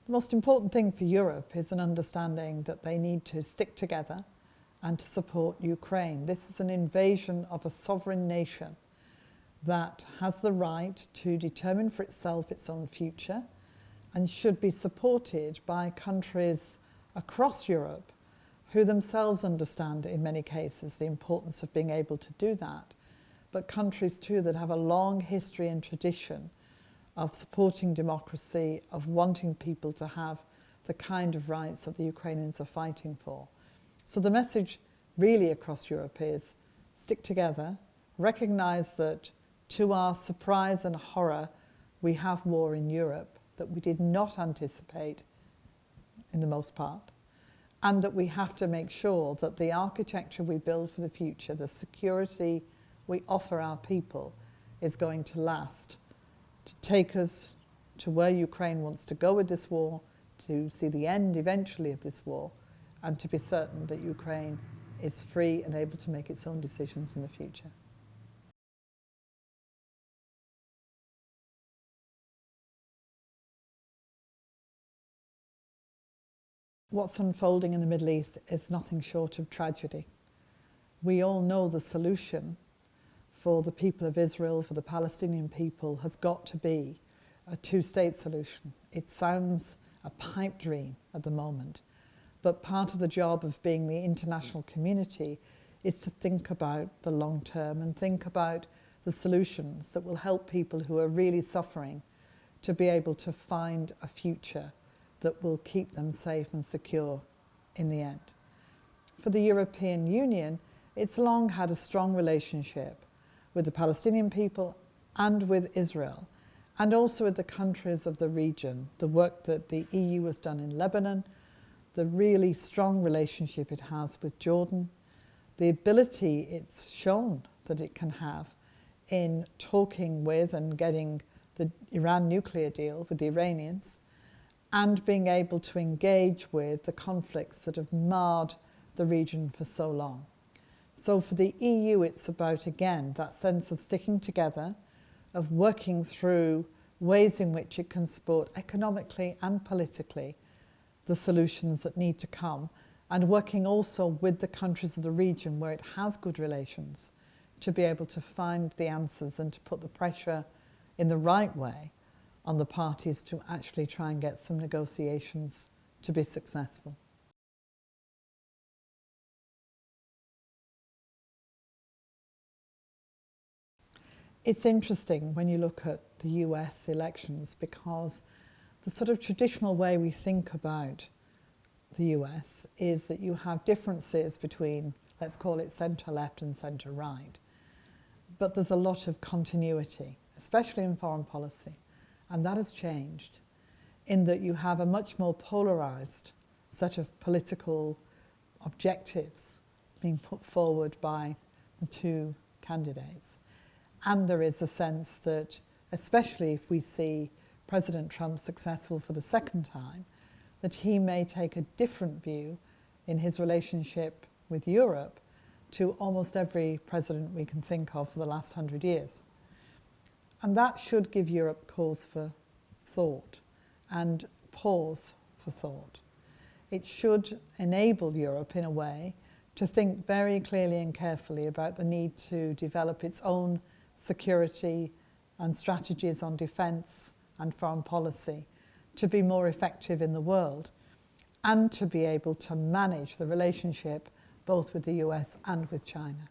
The most important thing for Europe is an understanding that they need to stick together and to support Ukraine. This is an invasion of a sovereign nation that has the right to determine for itself its own future and should be supported by countries across Europe who themselves understand, in many cases, the importance of being able to do that, but countries too that have a long history and tradition of supporting democracy, of wanting people to have the kind of rights that the Ukrainians are fighting for. So the message really across Europe is stick together, recognise that to our surprise and horror we have war in Europe that we did not anticipate in the most part, and that we have to make sure that the architecture we build for the future, the security we offer our people, is going to last, to take us to where Ukraine wants to go with this war, to see the end eventually of this war, and to be certain that Ukraine is free and able to make its own decisions in the future. What's unfolding in the Middle East is nothing short of tragedy. We all know the solution for the people of Israel, for the Palestinian people, has got to be a two-state solution. It sounds a pipe dream at the moment, but part of the job of being the international community is to think about the long term and think about the solutions that will help people who are really suffering to be able to find a future that will keep them safe and secure in the end. For the European Union, it's long had a strong relationship with the Palestinian people and with Israel, and also with the countries of the region. The work that the EU has done in Lebanon, the really strong relationship it has with Jordan, the ability it's shown that it can have in talking with and getting the Iran nuclear deal with the Iranians, and being able to engage with the conflicts that have marred the region for so long. So for the EU, it's about, again, that sense of sticking together, of working through ways in which it can support economically and politically the solutions that need to come, and working also with the countries of the region where it has good relations to be able to find the answers and to put the pressure in the right way on the parties to actually try and get some negotiations to be successful. It's interesting when you look at the US elections, because the sort of traditional way we think about the US is that you have differences between, let's call it centre-left and centre-right. But there's a lot of continuity, especially in foreign policy. And that has changed in that you have a much more polarised set of political objectives being put forward by the two candidates. And there is a sense that, especially if we see President Trump successful for the second time, that he may take a different view in his relationship with Europe to almost every president we can think of for the last 100 years. And that should give Europe cause for thought and pause for thought. It should enable Europe, in a way, to think very clearly and carefully about the need to develop its own security and strategies on defence and foreign policy to be more effective in the world, and to be able to manage the relationship both with the US and with China.